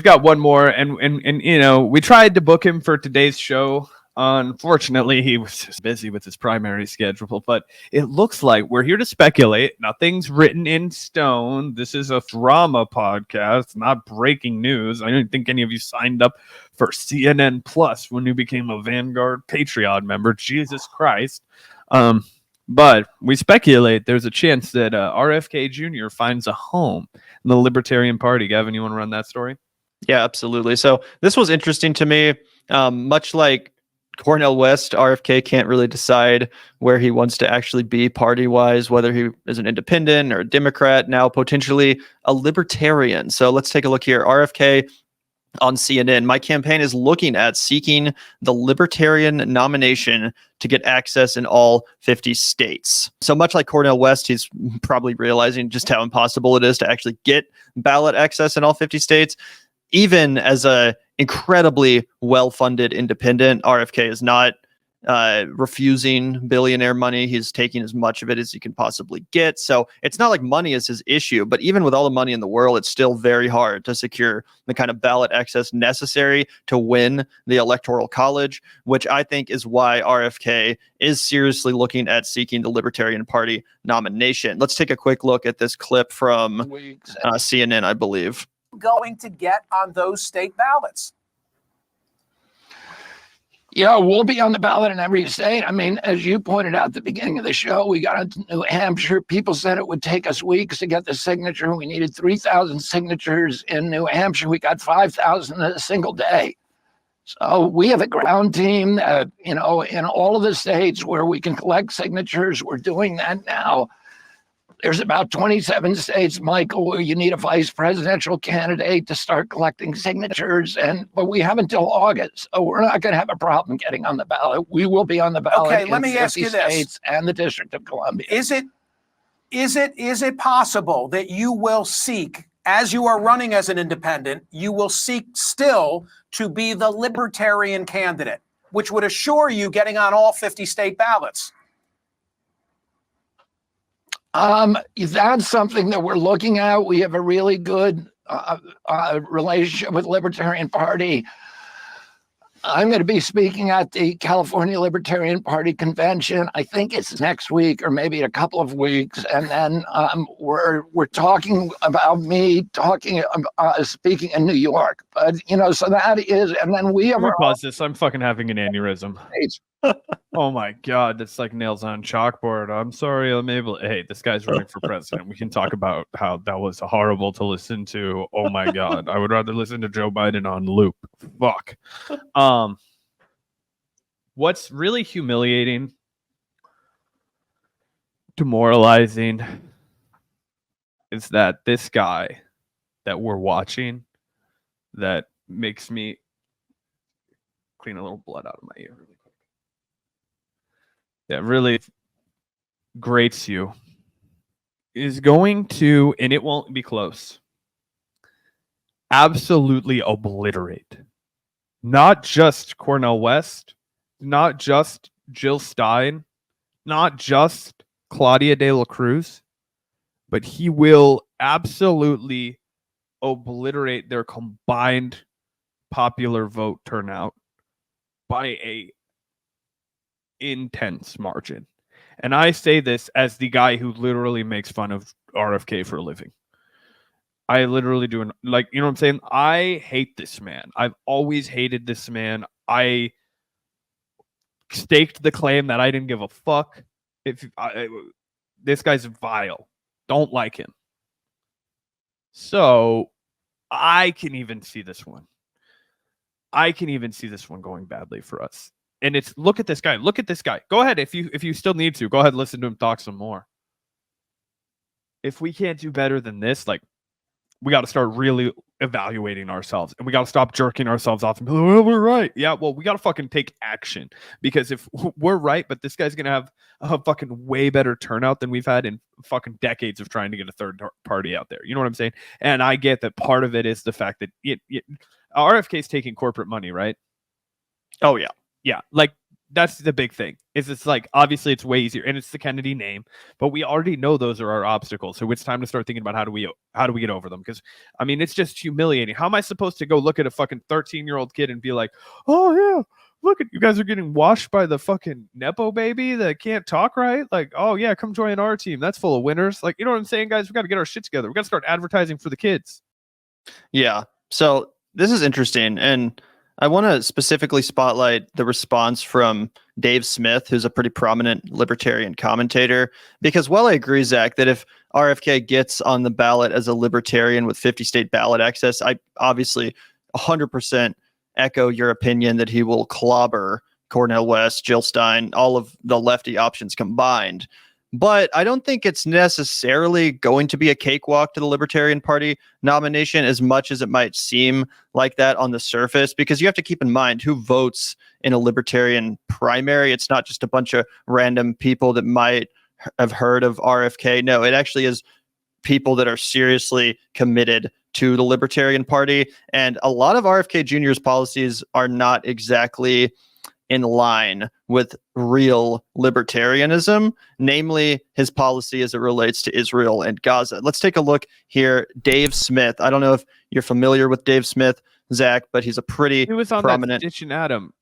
got one more, and you know, we tried to book him for today's show. Unfortunately, he was busy with his primary schedule, but it looks like we're here to speculate. Nothing's written in stone. This is a drama podcast, not breaking news. I don't think any of you signed up for CNN Plus when you became a Vanguard Patreon member. Jesus Christ. But we speculate there's a chance that RFK Jr. finds a home in the Libertarian Party. Gavin, you want to run that story? Yeah, absolutely. So this was interesting to me. Much like Cornel West, RFK can't really decide where he wants to actually be party-wise, whether he is an independent or a Democrat, now potentially a libertarian. So let's take a look here. RFK on CNN. My campaign is looking at seeking the libertarian nomination to get access in all 50 states. So much like Cornel West, he's probably realizing just how impossible it is to actually get ballot access in all 50 states. Even as a incredibly well-funded independent, RFK is not refusing billionaire money. He's taking as much of it as he can possibly get. So it's not like money is his issue, but even with all the money in the world, it's still very hard to secure the kind of ballot access necessary to win the Electoral College, which I think is why RFK is seriously looking at seeking the Libertarian Party nomination. Let's take a quick look at this clip from CNN, I believe. Going to get on those state ballots? Yeah, we'll be on the ballot in every state. I mean, as you pointed out at the beginning of the show, we got into New Hampshire. People said it would take us weeks to get the signature. We needed 3,000 signatures in New Hampshire. We got 5,000 in a single day. So we have a ground team that, you know, in all of the states where we can collect signatures. We're doing that now. There's about 27 states, Michael, where you need a vice presidential candidate to start collecting signatures, but we have until August, so we're not going to have a problem getting on the ballot. We will be on the ballot. Okay, let me ask you this: and the District of Columbia. Is it possible that you will seek, as you are running as an independent, you will seek still to be the libertarian candidate, which would assure you getting on all 50 state ballots? That's something that we're looking at. We have a really good relationship with Libertarian Party. I'm going to be speaking at the California Libertarian Party convention. I think it's next week or maybe a couple of weeks. And then we're talking about me speaking in New York. But, you know, so that is, and then we have... Let me pause this. I'm fucking having an aneurysm. Oh my God, that's like nails on chalkboard. I'm sorry, I'm able. Hey, this guy's running for president. We can talk about how that was horrible to listen to. Oh my God, I would rather listen to Joe Biden on loop. Fuck. What's really humiliating, demoralizing, is that this guy that we're watching, that makes me clean a little blood out of my ear. That really grates you, is going to, and it won't be close, absolutely obliterate not just Cornel West, not just Jill Stein, not just Claudia de la Cruz, but he will absolutely obliterate their combined popular vote turnout by a intense margin. And I say this as the guy who literally makes fun of RFK for a living. I literally do. Like, you know what I'm saying? I hate this man. I've always hated this man. I staked the claim that I didn't give a fuck. This guy's vile. Don't like him. So I can even see this one. I can even see this one going badly for us. And it's, look at this guy. Look at this guy. Go ahead. If you still need to, go ahead and listen to him talk some more. If we can't do better than this, like, we got to start really evaluating ourselves, and we got to stop jerking ourselves off and be like, well, we're right. Yeah, well, we got to fucking take action, because if we're right, but this guy's going to have a fucking way better turnout than we've had in fucking decades of trying to get a third party out there. You know what I'm saying? And I get that part of it is the fact that RFK is taking corporate money, right? Oh, yeah. Yeah, like that's the big thing. Is it's like obviously it's way easier, and it's the Kennedy name, but we already know those are our obstacles. So it's time to start thinking about how do we get over them? Because I mean, it's just humiliating. How am I supposed to go look at a fucking 13-year-old kid and be like, oh yeah, look at you guys are getting washed by the fucking nepo baby that can't talk right? Like, oh yeah, come join our team. That's full of winners. Like, you know what I'm saying, guys? We got to get our shit together. We got to start advertising for the kids. Yeah. So this is interesting, and I want to specifically spotlight the response from Dave Smith, who's a pretty prominent libertarian commentator, because while I agree, Zach, that if RFK gets on the ballot as a libertarian with 50 state ballot access, I obviously 100% echo your opinion that he will clobber Cornel West, Jill Stein, all of the lefty options combined. But I don't think it's necessarily going to be a cakewalk to the Libertarian Party nomination as much as it might seem like that on the surface, because you have to keep in mind who votes in a Libertarian primary. It's not just a bunch of random people that might have heard of RFK. No, it actually is people that are seriously committed to the Libertarian Party. And a lot of RFK Jr.'s policies are not exactly in line with real libertarianism, namely his policy as it relates to Israel and Gaza. Let's take a look here. Dave Smith. I don't know if you're familiar with Dave Smith, Zach, but he's a pretty He was on prominent. that Stitch and Adam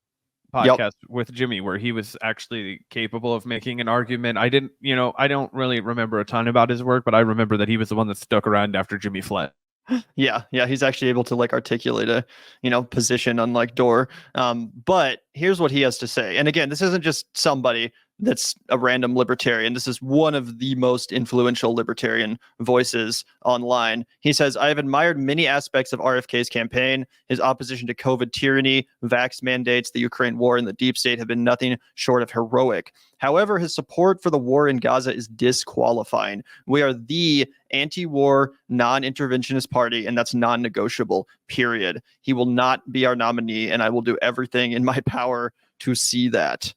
podcast with Jimmy, where he was actually capable of making an argument. I don't really remember a ton about his work, but I remember that he was the one that stuck around after Jimmy fled. Yeah, he's actually able to like articulate a, position unlike Dorr. But here's what he has to say. And again, this isn't just somebody that's a random libertarian. This is one of the most influential libertarian voices online. He says, I have admired many aspects of RFK's campaign. His opposition to COVID tyranny, vax mandates, the Ukraine war, and the deep state have been nothing short of heroic. However, his support for the war in Gaza is disqualifying. We are the anti-war, non-interventionist party, and that's non-negotiable, period. He will not be our nominee, and I will do everything in my power to see that.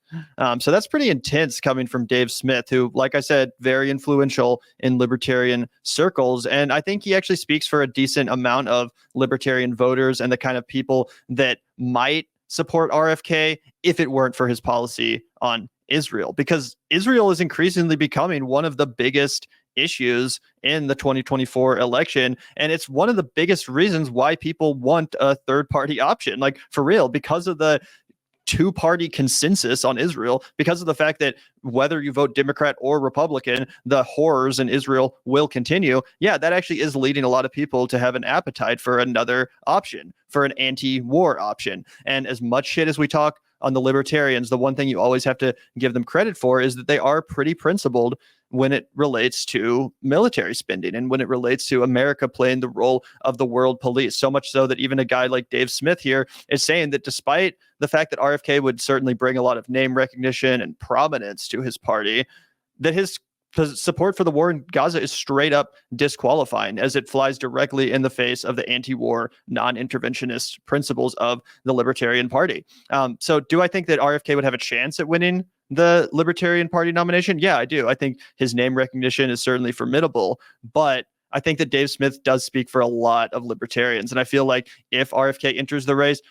So that's pretty intense coming from Dave Smith, who, like I said, very influential in libertarian circles. And I think he actually speaks for a decent amount of libertarian voters and the kind of people that might support RFK if it weren't for his policy on Israel, because Israel is increasingly becoming one of the biggest issues in the 2024 election. And it's one of the biggest reasons why people want a third party option, like for real, because of the two-party consensus on Israel, because of the fact that whether you vote Democrat or Republican, the horrors in Israel will continue. Yeah, that actually is leading a lot of people to have an appetite for another option, for an anti-war option. And as much shit as we talk on the libertarians, the one thing you always have to give them credit for is that they are pretty principled when it relates to military spending and when it relates to America playing the role of the world police. So much so that even a guy like Dave Smith here is saying that despite the fact that RFK would certainly bring a lot of name recognition and prominence to his party, that his support for the war in Gaza is straight up disqualifying, as it flies directly in the face of the anti-war, non-interventionist principles of the Libertarian Party. So do I think that RFK would have a chance at winning the Libertarian Party nomination? Yeah, I do. I think his name recognition is certainly formidable, but I think that Dave Smith does speak for a lot of libertarians. And I feel like if RFK enters the race,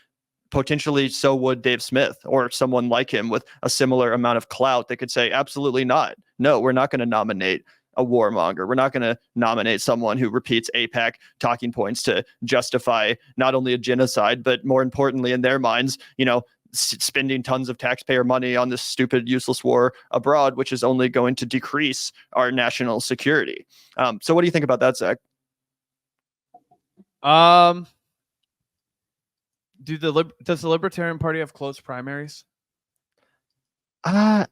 potentially so would Dave Smith or someone like him with a similar amount of clout that could say, absolutely not. No, we're not going to nominate a warmonger. We're not going to nominate someone who repeats AIPAC talking points to justify not only a genocide, but more importantly, in their minds, spending tons of taxpayer money on this stupid, useless war abroad, which is only going to decrease our national security. So what do you think about that, Zach? Does the Libertarian Party have closed primaries? I'm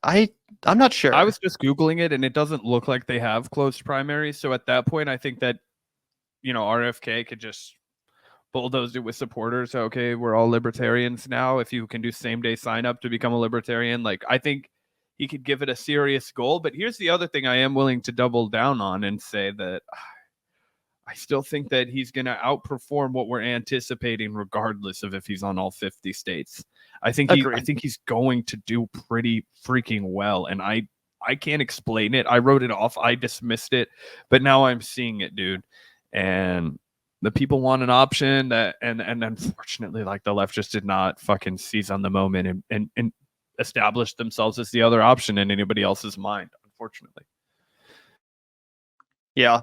not sure. I was just Googling it, and it doesn't look like they have closed primaries. So at that point, I think that, RFK could just bulldoze it with supporters. Okay, we're all libertarians now. If you can do same-day sign-up to become a libertarian, I think he could give it a serious goal. But here's the other thing I am willing to double down on and say that I still think that he's going to outperform what we're anticipating, regardless of if he's on all 50 states. I think he's going to do pretty freaking well, and I can't explain it. I wrote it off. I dismissed it, but now I'm seeing it, dude. And the people want an option and unfortunately, the left just did not fucking seize on the moment and established themselves as the other option in anybody else's mind, unfortunately. Yeah.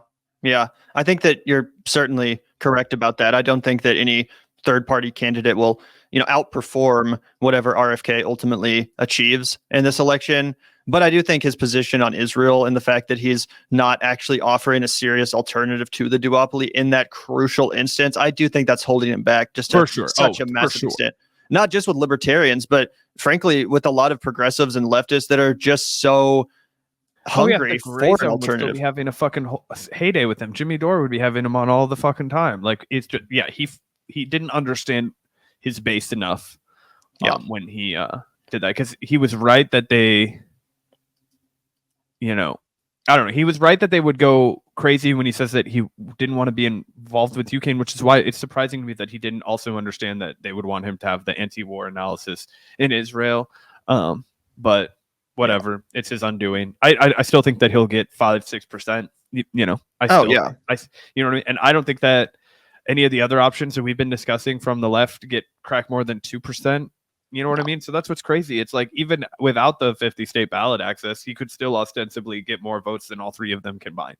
I think that you're certainly correct about that. I don't think that any third-party candidate will, outperform whatever RFK ultimately achieves in this election. But I do think his position on Israel and the fact that he's not actually offering a serious alternative to the duopoly in that crucial instance, I do think that's holding him back just to such a massive extent. Not just with libertarians, but frankly, with a lot of progressives and leftists that are just so hungry for an alternative. Be having a fucking heyday with him. Jimmy Dore would be having him on all the fucking time. Like, it's just, he didn't understand his base enough when he did that, because he was right that they, I don't know. He was right that they would go crazy when he says that he didn't want to be involved with Ukraine, which is why it's surprising to me that he didn't also understand that they would want him to have the anti-war analysis in Israel. But whatever, it's his undoing. I still think that he'll get 5-6%. You know what I mean? And I don't think that any of the other options that we've been discussing from the left get crack more than 2%. You know what I mean? So that's what's crazy. It's like, even without the 50 state ballot access, he could still ostensibly get more votes than all three of them combined.